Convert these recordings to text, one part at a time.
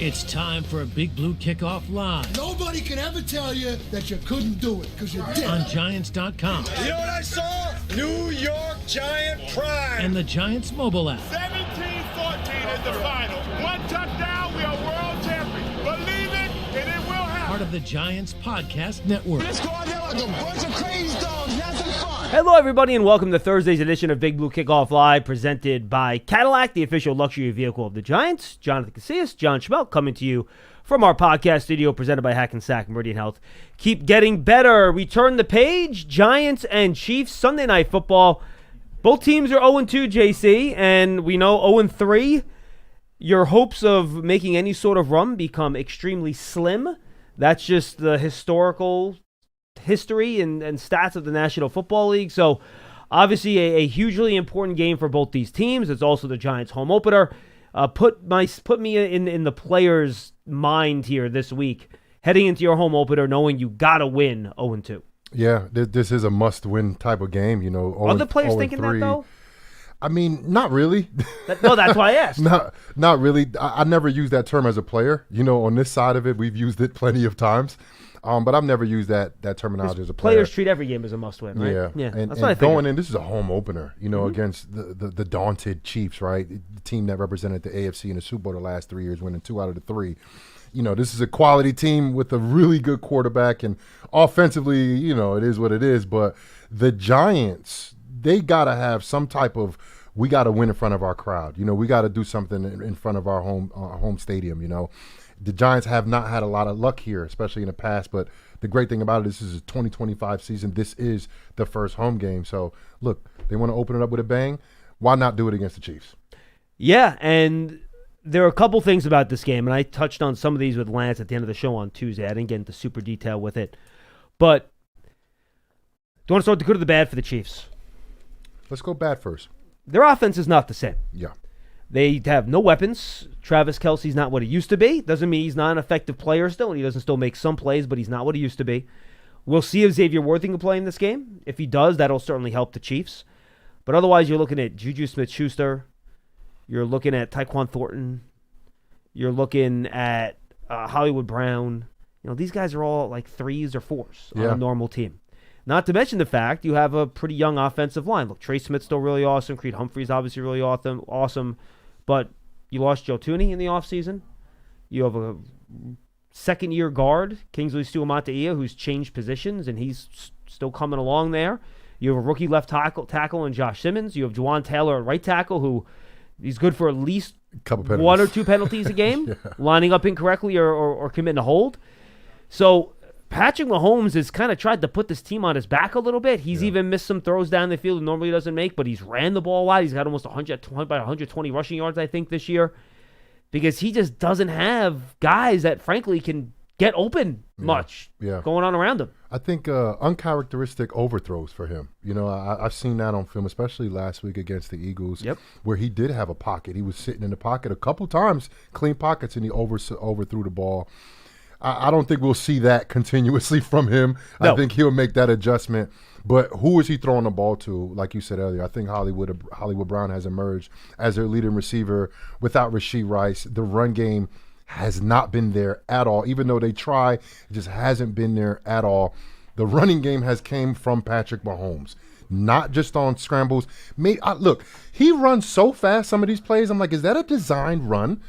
It's time for a Big Blue Kickoff Live. Nobody can ever tell you that you couldn't do it, because you did. On Giants.com. You know what I saw? New York Giant Pride. And the Giants mobile app. 17-14 is the final. One touchdown, we are world champions. Believe it, and it will happen. Part of the Giants Podcast Network. Let's go out there like a bunch of crazy dogs. Have some fun. Hello, everybody, and welcome to Thursday's edition of Big Blue Kickoff Live, presented by Cadillac, the official luxury vehicle of the Giants. Jonathan Casillas, John Schmeelk, coming to you from our podcast studio, presented by Hackensack Meridian Health. Keep getting better. We turn the page. Giants and Chiefs, Sunday Night Football. Both teams are 0-2, JC, and we know 0-3. Your hopes of making any sort of run become extremely slim. That's just the historical history and stats of the National Football League. So obviously a hugely important game for both these teams. It's also the Giants' home opener. Put me in the players' mind here this week, heading into your home opener, knowing you gotta win 0-2. Yeah, this is a must-win type of game. You know, Are the players thinking that though? I mean, not really. No, that's why I asked. Not really. I never used that term as a player. You know, on this side of it, we've used it plenty of times. But I've never used that terminology as a player. Players treat every game as a must-win, right? Yeah. And that's what I going in, this is a home opener, you know, against the daunted Chiefs, right? The team that represented the AFC in the Super Bowl the last 3 years, winning 2 out of the 3. You know, this is a quality team with a really good quarterback, and offensively, you know, it is what it is. But the Giants, they got to have some type of, we got to win in front of our crowd. You know, we got to do something in front of our home stadium, you know. The Giants have not had a lot of luck here, especially in the past. But the great thing about it, this is a 2025 season. This is the first home game. So, look, they want to open it up with a bang. Why not do it against the Chiefs? Yeah, and there are a couple things about this game, and I touched on some of these with Lance at the end of the show on Tuesday. I didn't get into super detail with it. But do you want to start with the good or the bad for the Chiefs? Let's go bad first. Their offense is not the same. Yeah. They have no weapons. Travis Kelce's not what he used to be. Doesn't mean he's not an effective player still, and he doesn't still make some plays, but he's not what he used to be. We'll see if Xavier Worthing can play in this game. If he does, that'll certainly help the Chiefs. But otherwise, you're looking at Juju Smith-Schuster. You're looking at Tyquan Thornton. You're looking at Hollywood Brown. You know, these guys are all like 3s or 4s on a normal team. Not to mention the fact you have a pretty young offensive line. Look, Trey Smith's still really awesome. Creed Humphrey's obviously really awesome. But you lost Joe Thuney in the offseason. You have a second-year guard, Kingsley Suamataia, who's changed positions, and he's still coming along there. You have a rookie left tackle in Josh Simmons. You have Juwan Taylor at right tackle, who he's good for at least one or two penalties a game, lining up incorrectly or committing a hold. So Patrick Mahomes has kind of tried to put this team on his back a little bit. He's even missed some throws down the field he normally doesn't make, but he's ran the ball a lot. He's got almost 120 rushing yards, I think, this year, because he just doesn't have guys that, frankly, can get open much going on around him. I think uncharacteristic overthrows for him. You know, I've seen that on film, especially last week against the Eagles, where he did have a pocket. He was sitting in the pocket a couple times, clean pockets, and he overthrew the ball. I don't think we'll see that continuously from him. No. I think he'll make that adjustment. But who is he throwing the ball to? Like you said earlier, I think Hollywood Brown has emerged as their leading receiver. Without Rashee Rice, the run game has not been there at all. Even though they try, it just hasn't been there at all. The running game has came from Patrick Mahomes, not just on scrambles. Look, he runs so fast, some of these plays, I'm like, is that a designed run?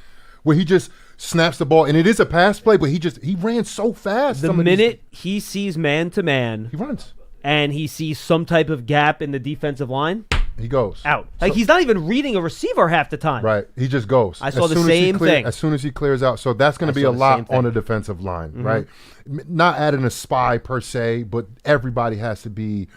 Where he just snaps the ball, and it is a pass play, but he ran so fast. The minute he sees man-to-man, he runs. And he sees some type of gap in the defensive line, he goes. Out. Like, he's not even reading a receiver half the time. Right. He just goes. I saw the same thing. As soon as he clears out. So that's going to be a lot on the defensive line, right? Not adding a spy per se, but everybody has to be,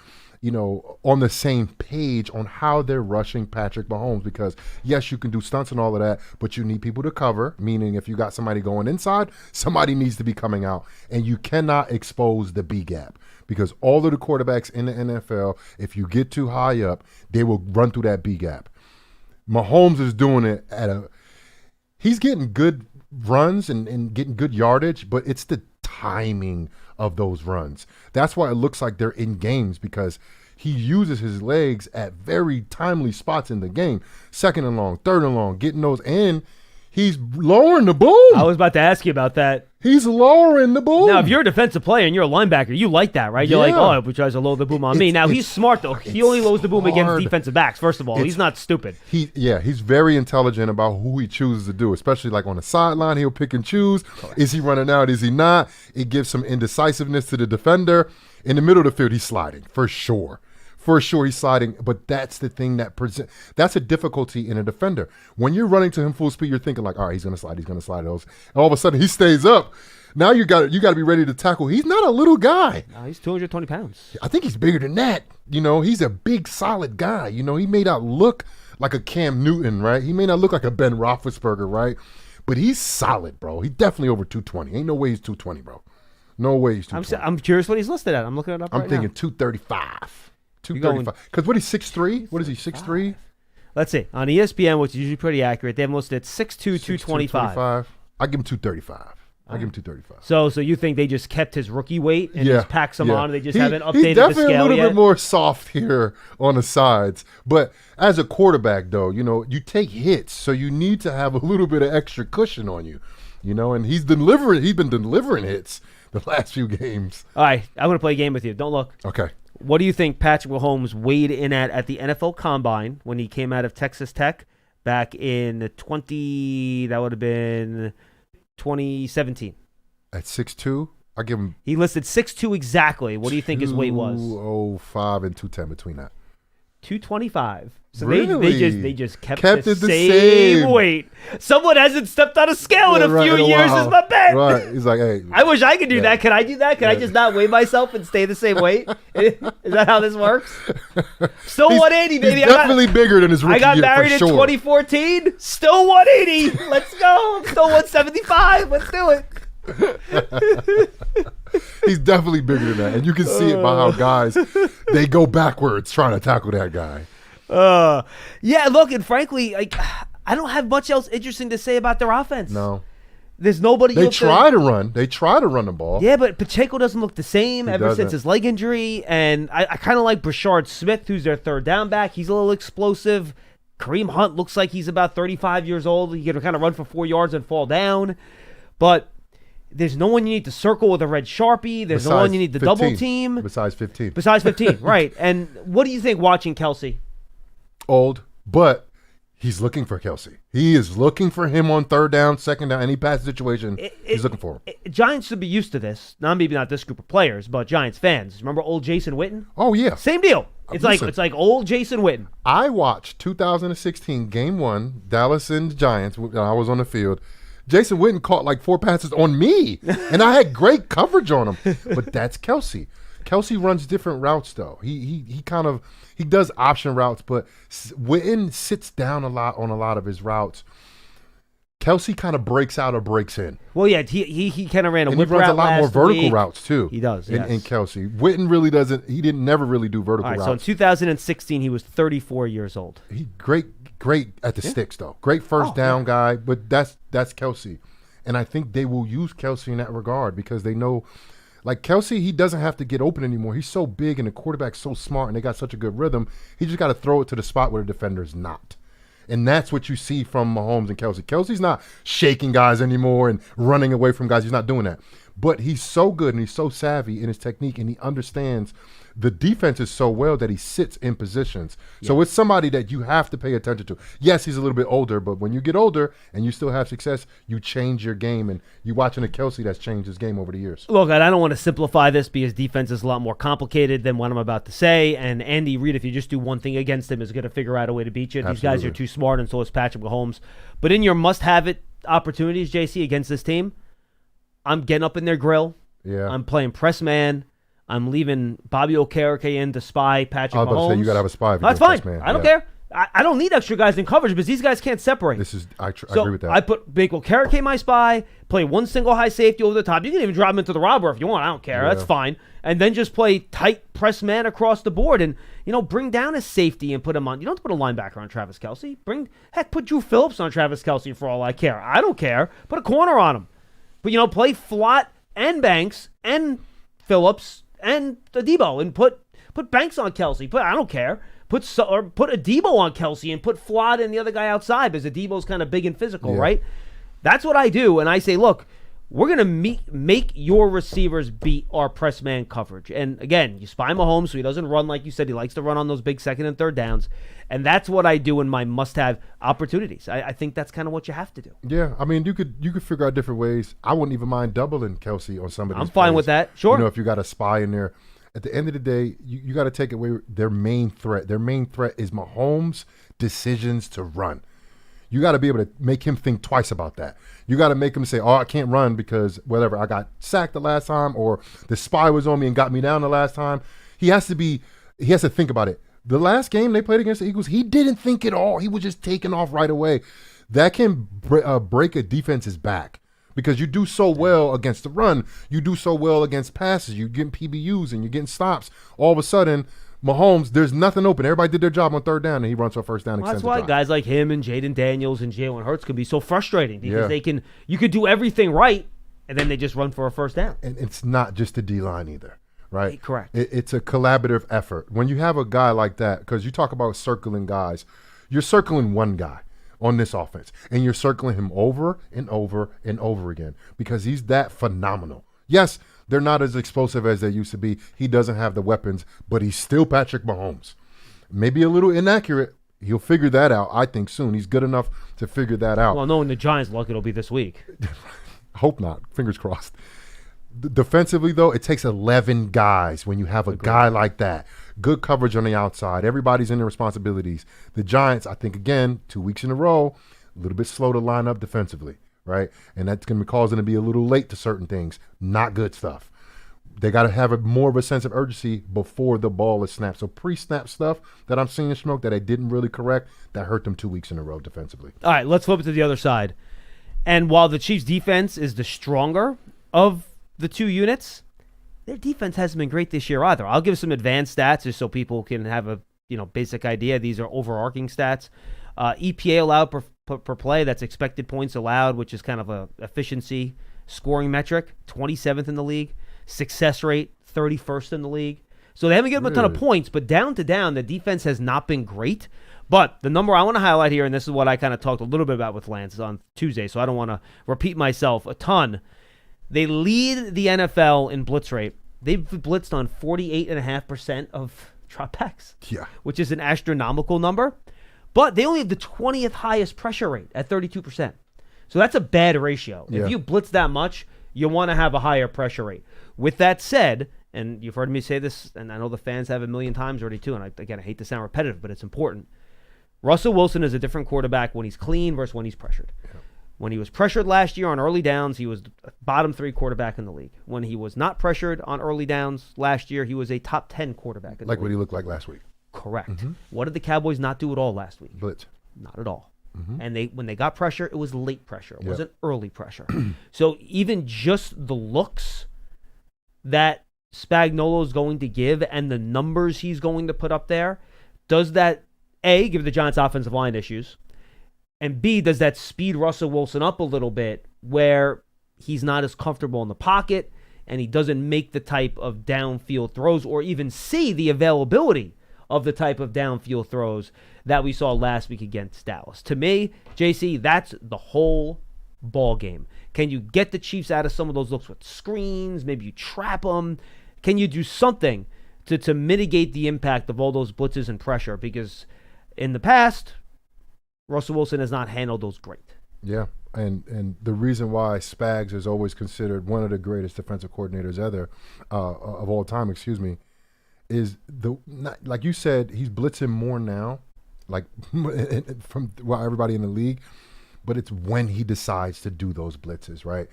you know, on the same page on how they're rushing Patrick Mahomes, because yes, you can do stunts and all of that, but you need people to cover, meaning if you got somebody going inside, somebody needs to be coming out, and you cannot expose the B gap, because all of the quarterbacks in the NFL, if you get too high up, they will run through that B gap. Mahomes is doing it he's getting good runs and getting good yardage, but it's the timing of those runs. That's why it looks like they're in games, because he uses his legs at very timely spots in the game. 2nd and long, 3rd and long, getting those, and He's lowering the boom. I was about to ask you about that. He's lowering the boom. Now, if you're a defensive player and you're a linebacker, you like that, right? You're like, oh, he tries to lower the boom on me. Now, he's smart, though. He only lowers the boom against defensive backs, first of all. He's not stupid. He's very intelligent about who he chooses to do, especially like on the sideline. He'll pick and choose. Is he running out? Is he not? It gives some indecisiveness to the defender. In the middle of the field, he's sliding, for sure. For sure, he's sliding, but that's the thing that's a difficulty in a defender. When you're running to him full speed, you're thinking like, all right, he's gonna slide. And all of a sudden, he stays up. Now you got to be ready to tackle. He's not a little guy. No, he's 220 pounds. I think he's bigger than that. He's a big, solid guy. He may not look like a Cam Newton, right? He may not look like a Ben Roethlisberger, right? But he's solid, bro. He's definitely over 220. Ain't no way he's 220, bro. No way he's 220. I'm curious what he's listed at. I'm looking it up right now. I'm thinking 235. 235. Because what is 6'3"? What is he, 6'3"? Let's see. On ESPN, which is usually pretty accurate, they have him listed at 6'2", 225. I give him 235. I give him 235. So you think they just kept his rookie weight and just packed some on, and they just haven't updated the scale yet? He's definitely a little bit more soft here on the sides. But as a quarterback, though, you take hits, so you need to have a little bit of extra cushion on you. And he's been delivering hits the last few games. All right, I'm going to play a game with you. Don't look. Okay. What do you think Patrick Mahomes weighed in at the NFL Combine when he came out of Texas Tech back in that would have been 2017? At 6'2", I give him... He listed 6'2" exactly. What do you think his weight was? 205 and 210 between that. 225. So really? they just kept the same weight. Someone hasn't stepped on a scale in a few years is my bet. Right. He's like, hey. I wish I could do that. Can I do that? Can I just not weigh myself and stay the same weight? Is that how this works? Still 180, baby. He's definitely bigger than his rookie year. I got married in 2014. Still 180. Let's go. I'm still 175. Let's do it. He's definitely bigger than that. And you can see it by how guys, they go backwards trying to tackle that guy. Yeah, look, and frankly, I don't have much else interesting to say about their offense. No. There's nobody. They try to run the ball. Yeah, but Pacheco doesn't look the same since his leg injury. And I kind of like Brashard Smith, who's their third down back. He's a little explosive. Kareem Hunt looks like he's about 35 years old. He can kind of run for 4 yards and fall down. But there's no one you need to circle with a red Sharpie. There's no one you need to double team. Besides 15. Besides 15, right. And what do you think watching Kelsey? Old, but he's looking for Kelsey. He is looking for him on third down, second down, any pass situation. He's looking for him. Giants should be used to this. Now, maybe not this group of players, but Giants fans. Remember old Jason Witten? Oh, yeah. Same deal. It's like old Jason Witten. I watched 2016 Game 1, Dallas and the Giants. I was on the field. Jason Witten caught like 4 passes on me, and I had great coverage on him. But that's Kelsey. Kelsey runs different routes, though. He does option routes, but Witten sits down a lot on a lot of his routes. Kelsey kind of breaks out or breaks in. Well, yeah, he kind of ran a whip route. He runs a lot more vertical routes, too. He does, yes. In Kelsey. Witten really doesn't. He didn't never really do vertical routes. So in 2016, he was 34 years old. He great at the sticks, though. Great first down guy, but that's Kelsey. And I think they will use Kelsey in that regard because they know, like Kelsey, he doesn't have to get open anymore. He's so big and the quarterback's so smart and they got such a good rhythm. He just got to throw it to the spot where the defender's not. And that's what you see from Mahomes and Kelsey. Kelsey's not shaking guys anymore and running away from guys. He's not doing that. But he's so good and he's so savvy in his technique and he understands the defense is so well that he sits in positions. Yeah. So it's somebody that you have to pay attention to. Yes, he's a little bit older, but when you get older and you still have success, you change your game. And you're watching a Kelsey that's changed his game over the years. Look, I don't want to simplify this because defense is a lot more complicated than what I'm about to say. And Andy Reid, if you just do one thing against him, is going to figure out a way to beat you. Absolutely. These guys are too smart, and so is Patrick Mahomes. But in your must-have-it opportunities, JC, against this team, I'm getting up in their grill. Yeah. I'm playing press man. I'm leaving Bobby Okereke in to spy Patrick Mahomes. I was about to say, you got to have a spy. That's fine. I don't care. I don't need extra guys in coverage because these guys can't separate. I agree with that. I put Big Okereke my spy, play one single high safety over the top. You can even drop him into the robber if you want. I don't care. Yeah. That's fine. And then just play tight press man across the board and, bring down his safety and put him on. You don't have to put a linebacker on Travis Kelce. Put Drew Phillips on Travis Kelce for all I care. I don't care. Put a corner on him. But, play Flott and Banks and Phillips and Debo and put Banks on Kelce. I don't care. Put Adebo on Kelsey and put Flott and the other guy outside because Adebo's kind of big and physical, right? That's what I do, and I say, look, we're going to make your receivers beat our press man coverage. And again, you spy Mahomes so he doesn't run like you said. He likes to run on those big second and third downs. And that's what I do in my must-have opportunities. I think that's kind of what you have to do. Yeah, I mean, you could figure out different ways. I wouldn't even mind doubling Kelsey on some of these I'm fine plays. with that. Sure. You know, if you got a spy in there. At the end of the day, you got to take away their main threat. Their main threat is Mahomes' decisions to run. You got to be able to make him think twice about that. You got to make him say, oh, I can't run because whatever, I got sacked the last time or the spy was on me and got me down the last time. He has to think about it. The last game they played against the Eagles, he didn't think at all. He was just taking off right away. That can break a defense's back because you do so well against the run. You do so well against passes. You're getting PBUs and you're getting stops. All of a sudden, Mahomes, there's nothing open. Everybody did their job on third down, and he runs for a first down. Well, that's why guys like him and Jaden Daniels and Jalen Hurts can be so frustrating because you could do everything right, and then they just run for a first down. And it's not just the D-line either, right? Correct. It's a collaborative effort. When you have a guy like that, because you talk about circling guys, you're circling one guy on this offense, and you're circling him over and over and over again because he's that phenomenal. Yes, they're not as explosive as they used to be. He doesn't have the weapons, but he's still Patrick Mahomes. Maybe a little inaccurate. He'll figure that out, I think, soon. He's good enough to figure that out. Well, knowing the Giants' luck, it'll be this week. Hope not. Fingers crossed. Defensively, though, it takes 11 guys when you have a guy like that. Good coverage on the outside. Everybody's in their responsibilities. The Giants, I think, again, 2 weeks in a row, a little bit slow to line up defensively. Right, and that's going to cause them to be a little late to certain things. Not good stuff. They got to have more of a sense of urgency before the ball is snapped. So pre-snap stuff that I'm seeing in Schmeelk that I didn't really correct, that hurt them 2 weeks in a row defensively. All right, let's flip it to the other side. And while the Chiefs' defense is the stronger of the two units, their defense hasn't been great this year either. I'll give some advanced stats just so people can have a basic idea. These are overarching stats. EPA allowed per play, that's expected points allowed, which is kind of a efficiency scoring metric, 27th in the league. Success rate, 31st in the league. So they haven't given them a ton of points, but down to down, the defense has not been great. But the number I want to highlight here, and this is what I kind of talked a little bit about with Lance on Tuesday, so I don't want to repeat myself a ton. They lead the NFL in blitz rate. They've blitzed on 48.5% of dropbacks, which is an astronomical number. But they only have the 20th highest pressure rate at 32%. So that's a bad ratio. If you blitz that much, you want to have a higher pressure rate. With that said, and you've heard me say this, and I know the fans have a million times already too, and I hate to sound repetitive, but it's important. Russell Wilson is a different quarterback when he's clean versus when he's pressured. Yeah. When he was pressured last year on early downs, he was bottom 3 quarterback in the league. When he was not pressured on early downs last year, he was a top 10 quarterback in the league. Like what he looked like last week. Correct. Mm-hmm. What did the Cowboys not do at all last week? Blitz. Not at all. Mm-hmm. And when they got pressure, it was late pressure. It wasn't early pressure. So even just the looks that Spagnuolo is going to give and the numbers he's going to put up there, does that, A, give the Giants offensive line issues, and B, does that speed Russell Wilson up a little bit where he's not as comfortable in the pocket and he doesn't make the type of downfield throws or even see the availability of the type of downfield throws that we saw last week against Dallas. To me, JC, that's the whole ball game. Can you get the Chiefs out of some of those looks with screens? Maybe you trap them. Can you do something to mitigate the impact of all those blitzes and pressure? Because in the past, Russell Wilson has not handled those great. Yeah, and the reason why Spags is always considered one of the greatest defensive coordinators ever of all time, is like you said, he's blitzing more now, like from everybody in the league, but it's when he decides to do those blitzes, right?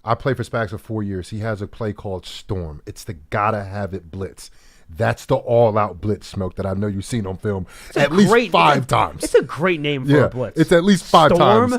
I played for Spags for 4 years. He has a play called Storm. It's the gotta have it blitz. That's the all-out blitz, Schmeelk, that I know you've seen on film at least 5 times. It's a great name for a blitz. It's at least 5 Storm? times.